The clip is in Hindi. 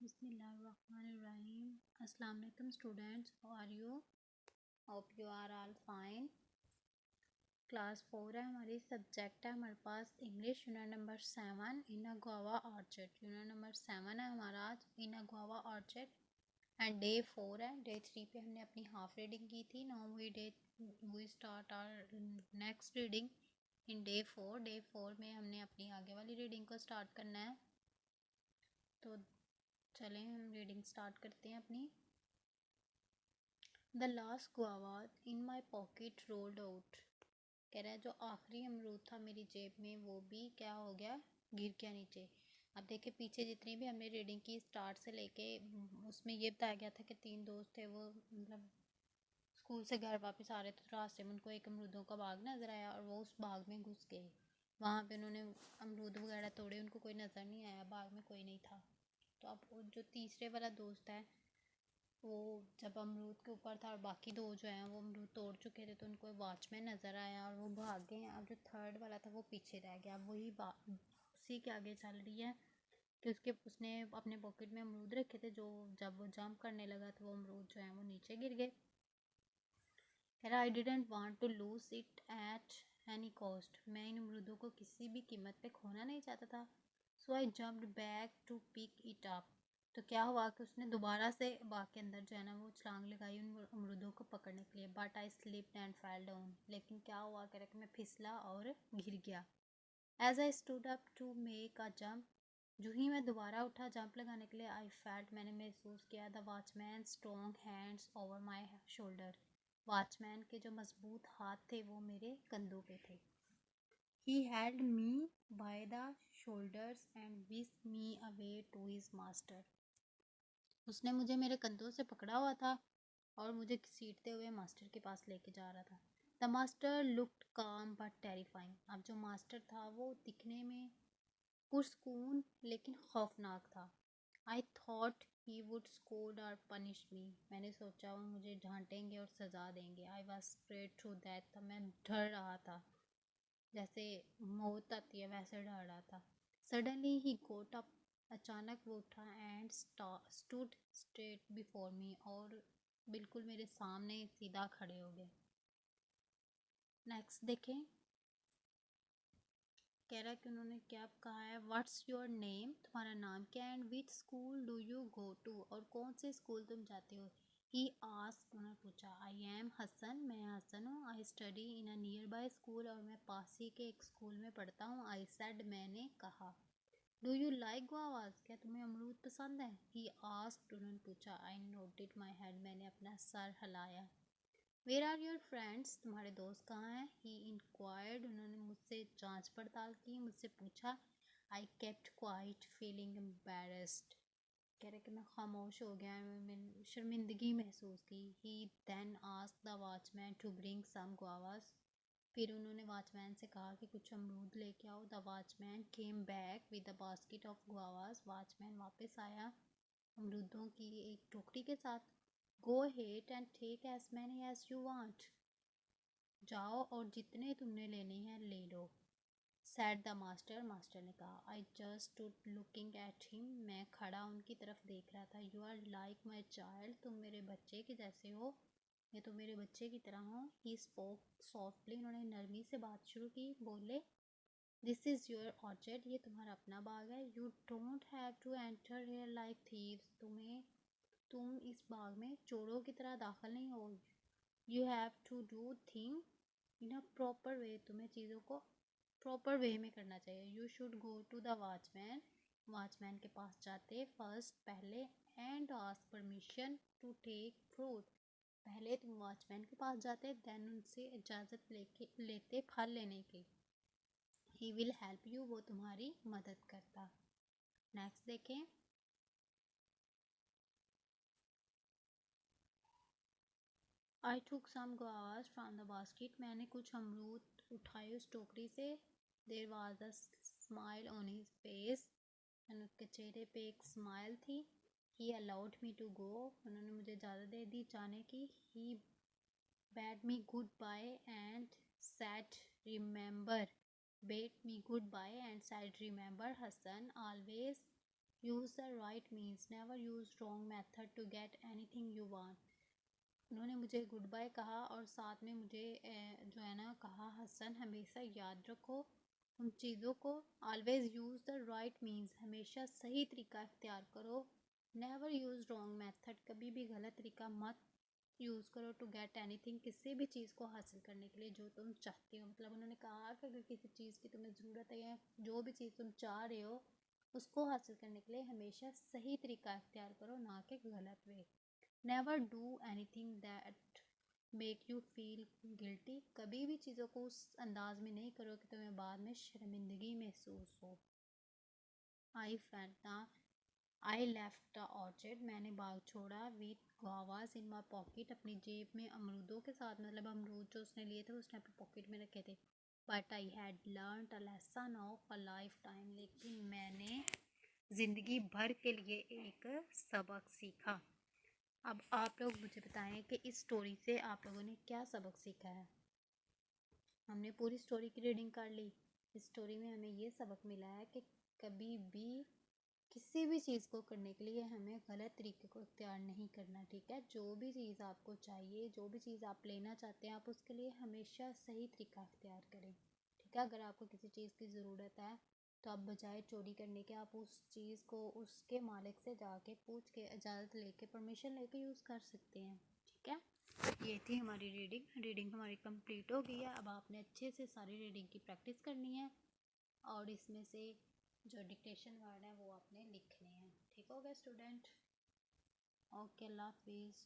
Bismillahirrahmanirrahim. Assalamu alaikum students. How are you? Hope you are all fine. Class 4 है हमारी, सब्जेक्ट है हमारे पास इंग्लिश, यूनिट नंबर 7 इन अ गुआवा ऑर्चर्ड। यूनिट नंबर 7 है हमारा आज इन अ गुआवा ऑर्चर्ड एंड डे 4 है। डे 3 पे हमने अपनी हाफ रीडिंग की थी। Now we start our next reading in day 4। Day 4 में हमने अपनी आगे वाली रीडिंग को स्टार्ट करना है, तो चलें हम रीडिंग स्टार्ट करते हैं अपनी। The last guava in my pocket rolled out. कह रहा है जो आखिरी अमरूद था मेरी जेब में वो भी क्या हो गया, गिर गया नीचे। अब देखिए पीछे जितनी भी हमने रीडिंग की स्टार्ट से लेके उसमें ये बताया गया था कि 3 दोस्त थे, वो मतलब स्कूल से घर वापस आ रहे थे, तो रास्ते में उनको एक अमरूदों का बाग नज़र आया और वो उस बाग में घुस गए। वहाँ पे उन्होंने अमरूद वगैरह तोड़े, उनको कोई नज़र नहीं आया, बाग में कोई नहीं था। तो अब जो तीसरे वाला दोस्त है वो जब अमरूद के ऊपर था और बाकी दो जो हैं वो अमरूद तोड़ चुके थे, तो उनको वॉचमैन नज़र आया और वो भाग गए हैं। अब जो थर्ड वाला था वो पीछे रह गया। अब वही उसी के आगे चल रही है कि उसने अपने पॉकेट में अमरूद रखे थे, जो जब वो जंप करने लगा तो वो अमरूद जो है वो नीचे गिर गए। कह रहा I didn't want to lose it at any cost. मैं इन अमरूदों को किसी भी कीमत पे खोना नहीं चाहता था। So I jumped back to pick it up. तो क्या हुआ कि उसने दोबारा से बाग के अंदर जो है ना वो छलांग लगाई उन अमरूदों को पकड़ने के लिए। But I slipped and fell down. लेकिन क्या हुआ, कह रहा कि मैं फिसला और गिर गया। As I stood up to make a jump, जो ही मैं दोबारा उठा जंप लगाने के लिए, आई फेल्ट, मैंने महसूस किया the watchman strong hands over my shoulder. Watchman के जो मजबूत हाथ थे वो मेरे कंधों पे थे। He held me by the shoulders and whisk me away to his master. उसने मुझे मेरे कंधों से पकड़ा हुआ था और मुझे घसीटते हुए मास्टर के पास लेके जा रहा था। द मास्टर लुक्ड काम बट टेरिफाइंग। अब जो मास्टर था वो दिखने में पुरस्कून लेकिन खौफनाक था। I thought he would scold और पनिश मी। मैंने सोचा वो मुझे डांटेंगे और सज़ा देंगे। I was spread through that था, मैं डर रहा था, जैसे मौत आती है वैसे डर रहा था। सडनली ही गोट अप, अचानक वो उठा and stood straight before me, और बिल्कुल मेरे सामने सीधा खड़े हो गए। नेक्स्ट देखें, कह रहा है कि उन्होंने क्या कहा है। व्हाट्स योर नेम, तुम्हारा नाम क्या है, and which school do you go to, और कौन से स्कूल तुम जाते हो। ही आस्क्ड, उन्होंने पूछा। आई एम हसन, मैं हसन हूँ। I study in a near by school, और मैं पास ही के एक स्कूल में पढ़ता हूँ। आई सेड, मैंने कहा। डू यू लाइक गुआवाज, क्या तुम्हें अमरूद पसंद है। ही आस्क्ड, उन्होंने पूछा। आई नोटेड माई हेड, मैंने अपना सर हिलाया। वेयर आर योर फ्रेंड्स, तुम्हारे दोस्त कहाँ हैं। ही इंक्वायर्ड, उन्होंने मुझसे जांच पड़ताल की, मुझसे पूछा। I kept quite feeling embarrassed, कह रहे कि मैं खामोश हो गया, मैं शर्मिंदगी महसूस की। He then asked the watchman to bring some guavas, फिर उन्होंने वॉचमैन से कहा कि कुछ अमरूद लेके आओ। The watchman came back with the basket of guavas, watchman वापस आया अमरूदों की एक टोकरी के साथ। Go ahead and take as many as you want, जाओ और जितने तुमने लेने हैं ले लो। सैड द मास्टर, मास्टर ने कहा। I just stood looking at him, मैं खड़ा उनकी तरफ देख रहा था। You are like my child, तुम मेरे बच्चे के जैसे हो, मैं तो मेरे बच्चे की तरह हूँ। ही स्पोक सॉफ्टली, उन्होंने नरमी से बात शुरू की, बोले। दिस इज़ योर ऑर्चर्ड, ये तुम्हारा अपना बाग है। You don't have to enter here like thieves, तुम इस बाग में चोरों की तरह दाखिल नहीं हो। You have to do thing in a proper way, तुम्हें चीज़ों को प्रॉपर वे में करना चाहिए। You should go to the watchman, watchman के पास जाते फर्स्ट, पहले, and ask permission to take fruit, पहले तुम वॉचमैन के पास जाते, देन उनसे इजाज़त लेते फल लेने की। ही विल हेल्प यू, वो तुम्हारी मदद करता। नेक्स्ट देखें, आई टुक सम गुआवास फ्रॉम द बास्केट, मैंने कुछ अमरूद उठाए उस टोकरी से। There was a smile on his face, उसके चेहरे पे एक स्माइल थी। ही अलाउड मी टू गो, उन्होंने मुझे इजाज़त दे दी जाने की। He bade me good bye and said remember, bade me good bye and said remember Hassan always use the right means, never use wrong method to get anything you want. उन्होंने मुझे गुड बाय कहा और साथ में मुझे जो है ना कहा, हसन हमेशा याद रखो उन चीज़ों को, always use the right means, हमेशा सही तरीका इख्तियार करो, नेवर यूज़ रॉन्ग मेथड, कभी भी गलत तरीका मत यूज़ करो, टू गेट एनीथिंग, किसी भी चीज़ को हासिल करने के लिए जो तुम चाहते हो। मतलब उन्होंने कहा कि अगर किसी चीज़ की तुम्हें ज़रूरत है या जो भी चीज़ तुम चाह रहे हो उसको हासिल करने के लिए हमेशा सही तरीका इख्तियार करो, ना कि गलत way. Never do anything that make you feel guilty, कभी भी चीज़ों को उस अंदाज में नहीं करो कि तुम्हें बाद में शर्मिंदगी महसूस हो। आई लेफ्ट द ऑर्चर्ड, मैंने बाग छोड़ा, with guavas in my pocket, अपनी जेब में अमरूदों के साथ, मतलब अमरूद जो उसने लिए थे उसने अपने पॉकेट में रखे थे। But I had learn a lesson of a life time, लेकिन मैंने ज़िंदगी भर के लिए एक सबक सीखा। अब आप लोग मुझे बताएं कि इस स्टोरी से आप लोगों ने क्या सबक सीखा है। हमने पूरी स्टोरी की रीडिंग कर ली। इस स्टोरी में हमें ये सबक मिला है कि कभी भी किसी भी चीज़ को करने के लिए हमें गलत तरीके को इख्तियार नहीं करना, ठीक है। जो भी चीज़ आपको चाहिए, जो भी चीज़ आप लेना चाहते हैं, आप उसके लिए हमेशा सही तरीका इख्तियार करें, ठीक है। अगर आपको किसी चीज़ की ज़रूरत है तो आप बजाय चोरी करने के आप उस चीज़ को उसके मालिक से जाके पूछ के इजाज़त लेके परमिशन लेके यूज़ कर सकते हैं, ठीक है। ये थी हमारी रीडिंग हमारी कंप्लीट हो गई है। अब आपने अच्छे से सारी रीडिंग की प्रैक्टिस करनी है और इसमें से जो डिक्टेशन वर्ड है वो आपने लिखने हैं, ठीक हो गया स्टूडेंट। ओके, अल्लाह हाफिज़।